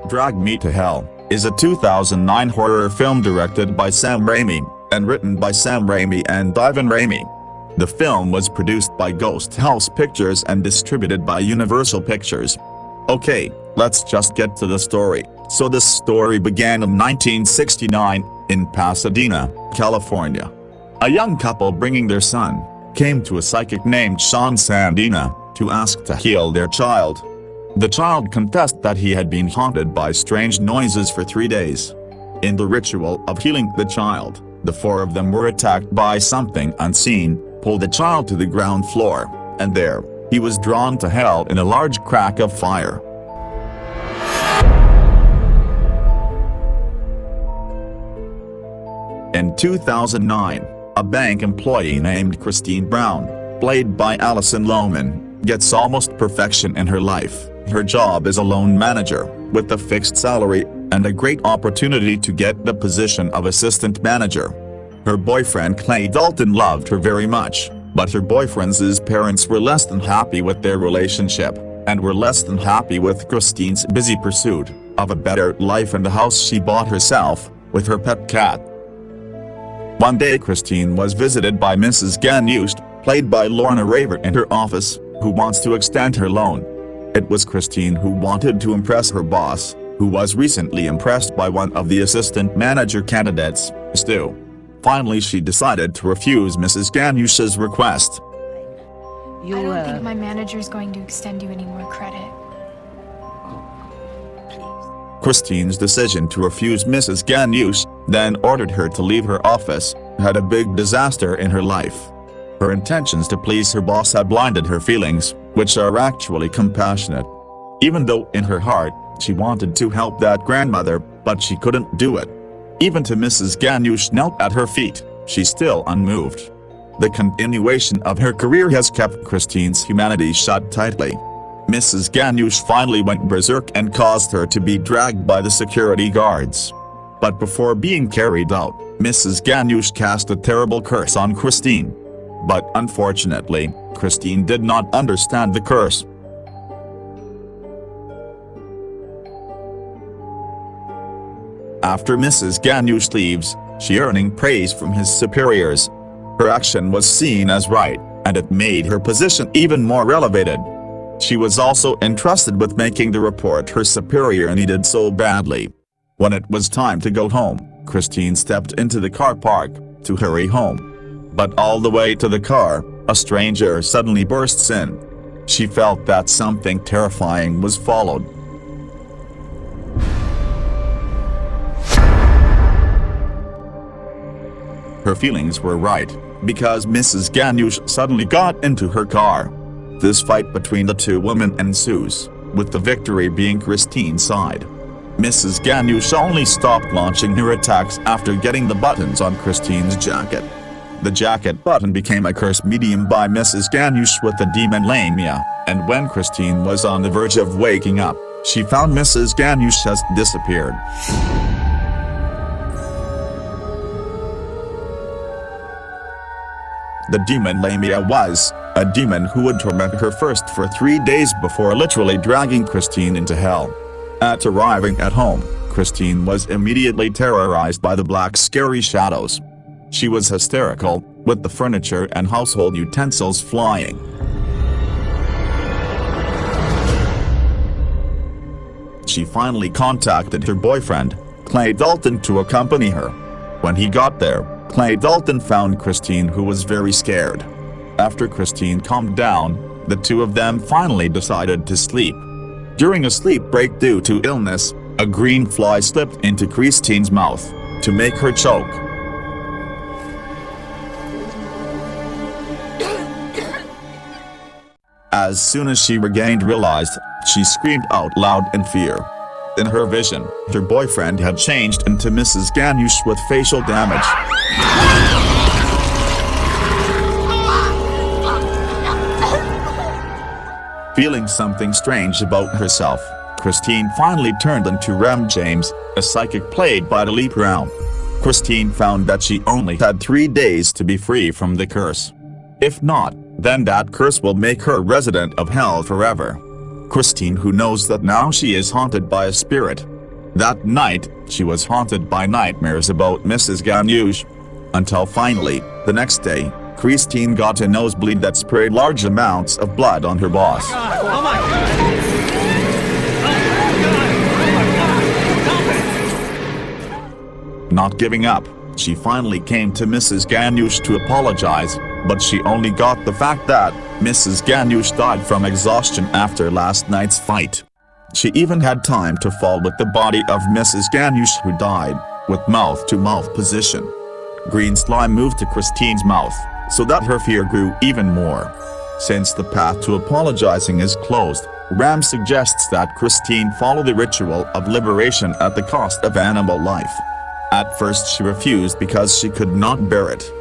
Drag Me to Hell is a 2009 horror film directed by Sam Raimi and written by Sam Raimi and Ivan Raimi. The film was produced by Ghost House Pictures and distributed by Universal Pictures. Okay, let's just get to the story. So this story began in 1969 in Pasadena, California. A young couple bringing their son came to a psychic named Sean Sandina to ask to heal their child. The child confessed that he had been haunted by strange noises for 3 days. In the ritual of healing the child, the four of them were attacked by something unseen, pulled the child to the ground floor, and there, he was drawn to hell in a large crack of fire. In 2009, a bank employee named Christine Brown, played by Allison Lohman, gets almost perfection in her life. Her job is a loan manager, with a fixed salary, and a great opportunity to get the position of assistant manager. Her boyfriend Clay Dalton loved her very much, but her boyfriend's parents were less than happy with their relationship, and were less than happy with Christine's busy pursuit of a better life and the house she bought herself, with her pet cat. One day Christine was visited by Mrs. Ganush, played by Lorna Raver, in her office, who wants to extend her loan. It was Christine who wanted to impress her boss, who was recently impressed by one of the assistant manager candidates, Stu. Finally she decided to refuse Mrs. Ganush's request. I don't think my manager's going to extend you any more credit. Christine's decision to refuse Mrs. Ganush, then ordered her to leave her office, had a big disaster in her life. Her intentions to please her boss had blinded her feelings, which are actually compassionate. Even though in her heart, she wanted to help that grandmother, but she couldn't do it. Even to Mrs. Ganush knelt at her feet, she's still unmoved. The continuation of her career has kept Christine's humanity shut tightly. Mrs. Ganush finally went berserk and caused her to be dragged by the security guards. But before being carried out, Mrs. Ganush cast a terrible curse on Christine. But unfortunately, Christine did not understand the curse. After Mrs. Ganush leaves, she earning praise from his superiors. Her action was seen as right, and it made her position even more elevated. She was also entrusted with making the report her superior needed so badly. When it was time to go home, Christine stepped into the car park to hurry home. But all the way to the car, a stranger suddenly bursts in. She felt that something terrifying was followed. Her feelings were right, because Mrs. Ganush suddenly got into her car. This fight between the two women ensues, with the victory being Christine's side. Mrs. Ganush only stopped launching her attacks after getting the buttons on Christine's jacket. The jacket button became a curse medium by Mrs. Ganush with the demon Lamia, and when Christine was on the verge of waking up, she found Mrs. Ganush has disappeared. The demon Lamia was a demon who would torment her first for 3 days before literally dragging Christine into hell. At arriving at home, Christine was immediately terrorized by the black scary shadows. She was hysterical, with the furniture and household utensils flying. She finally contacted her boyfriend, Clay Dalton, to accompany her. When he got there, Clay Dalton found Christine, who was very scared. After Christine calmed down, the two of them finally decided to sleep. During a sleep break due to illness, a green fly slipped into Christine's mouth to make her choke. As soon as she regained realized, she screamed out loud in fear. In her vision, her boyfriend had changed into Mrs. Ganush with facial damage. Feeling something strange about herself, Christine finally turned into Rem James, a psychic played by Lee Brown. Christine found that she only had 3 days to be free from the curse. If not, then that curse will make her a resident of hell forever. Christine, who knows that now she is haunted by a spirit, That night, she was haunted by nightmares about Mrs. Ganush. Until finally, the next day, Christine got a nosebleed that sprayed large amounts of blood on her boss. Oh my God! Not giving up, she finally came to Mrs. Ganush to apologize, but she only got the fact that Mrs. Ganush died from exhaustion after last night's fight. She even had time to fall with the body of Mrs. Ganush, who died, with mouth-to-mouth position. Green slime moved to Christine's mouth, so that her fear grew even more. Since the path to apologizing is closed, Ram suggests that Christine follow the ritual of liberation at the cost of animal life. At first she refused because she could not bear it.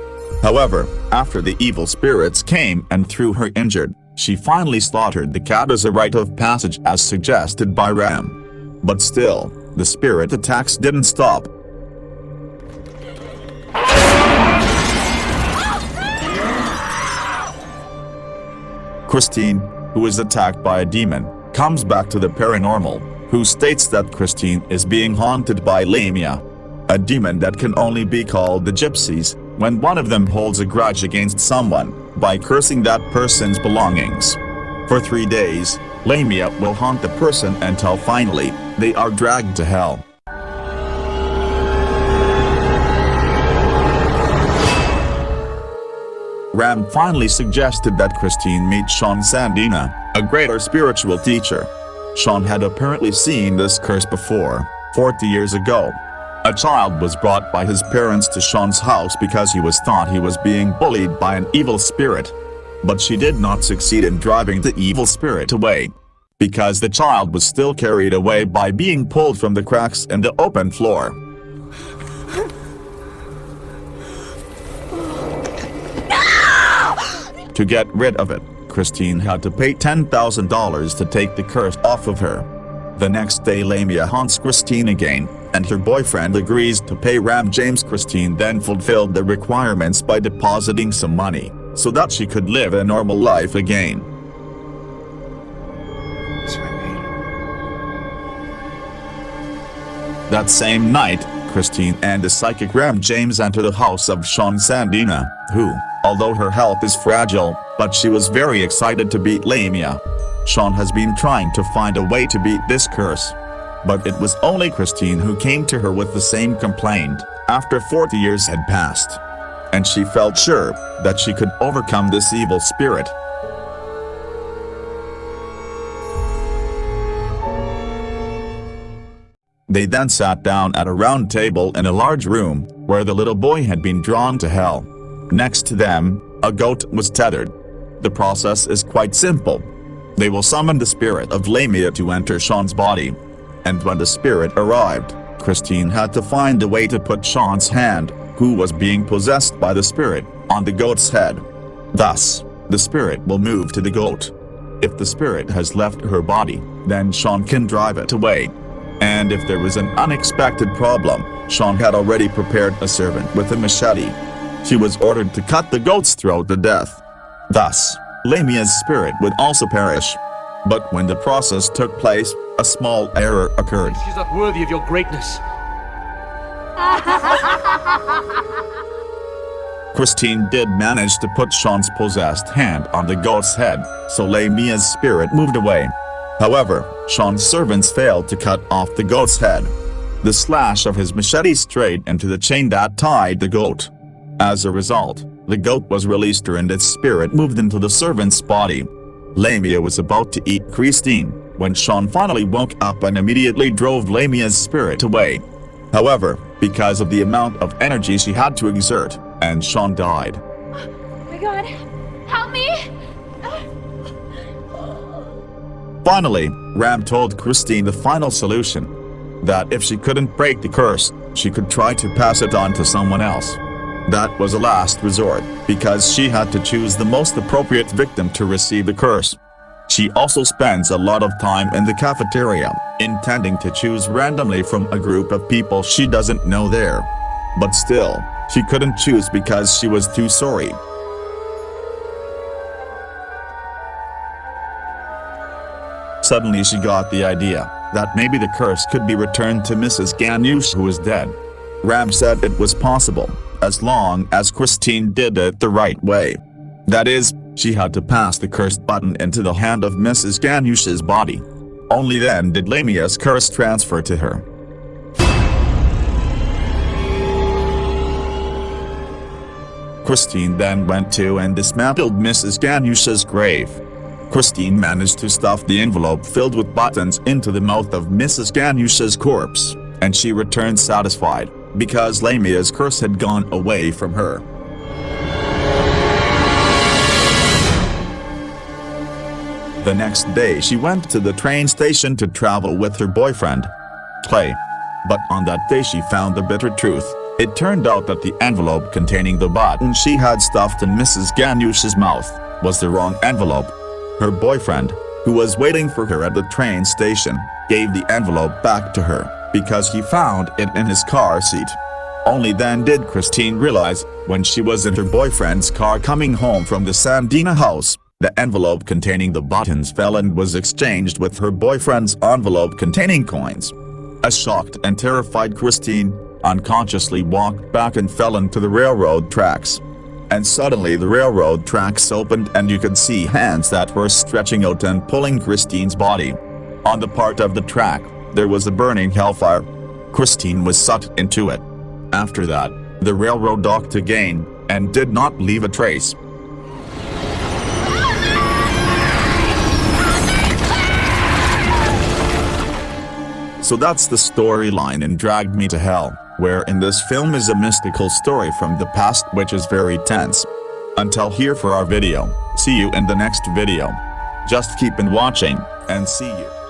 However, after the evil spirits came and threw her injured, she finally slaughtered the cat as a rite of passage as suggested by Ram. But still, the spirit attacks didn't stop. Christine, who is attacked by a demon, comes back to the paranormal, who states that Christine is being haunted by Lamia, a demon that can only be called the Gypsies when one of them holds a grudge against someone by cursing that person's belongings. For 3 days, Lamia will haunt the person until finally, they are dragged to hell. Ram finally suggested that Christine meet Sean Sandina, a greater spiritual teacher. Sean had apparently seen this curse before, 40 years ago. A child was brought by his parents to Sean's house because he thought he was being bullied by an evil spirit. But she did not succeed in driving the evil spirit away, because the child was still carried away by being pulled from the cracks in the open floor. To get rid of it, Christine had to pay $10,000 to take the curse off of her. The next day Lamia haunts Christine again, and her boyfriend agrees to pay Ram. Christine then fulfilled the requirements by depositing some money, so that she could live a normal life again. That same night, Christine and the psychic Ram James enter the house of Sean Sandina, who, although her health is fragile, but she was very excited to beat Lamia. Sean has been trying to find a way to beat this curse. But it was only Christine who came to her with the same complaint, after 40 years had passed. And she felt sure that she could overcome this evil spirit. They then sat down at a round table in a large room, where the little boy had been drawn to hell. Next to them, a goat was tethered. The process is quite simple. They will summon the spirit of Lamia to enter Sean's body. And when the spirit arrived, Christine had to find a way to put Sean's hand, who was being possessed by the spirit, on the goat's head. Thus, the spirit will move to the goat. If the spirit has left her body, then Sean can drive it away. And if there was an unexpected problem, Sean had already prepared a servant with a machete. She was ordered to cut the goat's throat to death. Thus, Lamia's spirit would also perish. But when the process took place, a small error occurred. She's not worthy of your greatness. Christine did manage to put Sean's possessed hand on the goat's head, so Lamia's spirit moved away. However, Sean's servants failed to cut off the goat's head. The slash of his machete strayed into the chain that tied the goat. As a result, the goat was released and its spirit moved into the servant's body. Lamia was about to eat Christine when Sean finally woke up and immediately drove Lamia's spirit away. However, because of the amount of energy she had to exert, and Sean died. Oh my God, help me! Finally, Ram told Christine the final solution, that if she couldn't break the curse, she could try to pass it on to someone else. That was a last resort, because she had to choose the most appropriate victim to receive the curse. She also spends a lot of time in the cafeteria, intending to choose randomly from a group of people she doesn't know there. But still, she couldn't choose because she was too sorry. Suddenly she got the idea. that maybe the curse could be returned to Mrs. Ganush, who is dead. Ram said it was possible, as long as Christine did it the right way. That is, she had to pass the cursed button into the hand of Mrs. Ganush's body. Only then did Lamia's curse transfer to her. Christine then went to and dismantled Mrs. Ganush's grave. Christine managed to stuff the envelope filled with buttons into the mouth of Mrs. Ganush's corpse, and she returned satisfied, because Lamia's curse had gone away from her. The next day she went to the train station to travel with her boyfriend, Clay. But on that day she found the bitter truth. It turned out that the envelope containing the button she had stuffed in Mrs. Ganush's mouth was the wrong envelope. Her boyfriend, who was waiting for her at the train station, gave the envelope back to her, because he found it in his car seat. Only then did Christine realize, when she was in her boyfriend's car coming home from the Sandina house, the envelope containing the buttons fell and was exchanged with her boyfriend's envelope containing coins. A shocked and terrified Christine unconsciously walked back and fell into the railroad tracks. And suddenly the railroad tracks opened and you could see hands that were stretching out and pulling Christine's body. On the part of the track, there was a burning hellfire. Christine was sucked into it. After that, the railroad docked again, and did not leave a trace. So that's the storyline in Drag Me to Hell, where in this film is a mystical story from the past which is very tense. Until here for our video, see you in the next video. Just keep on watching, and see you.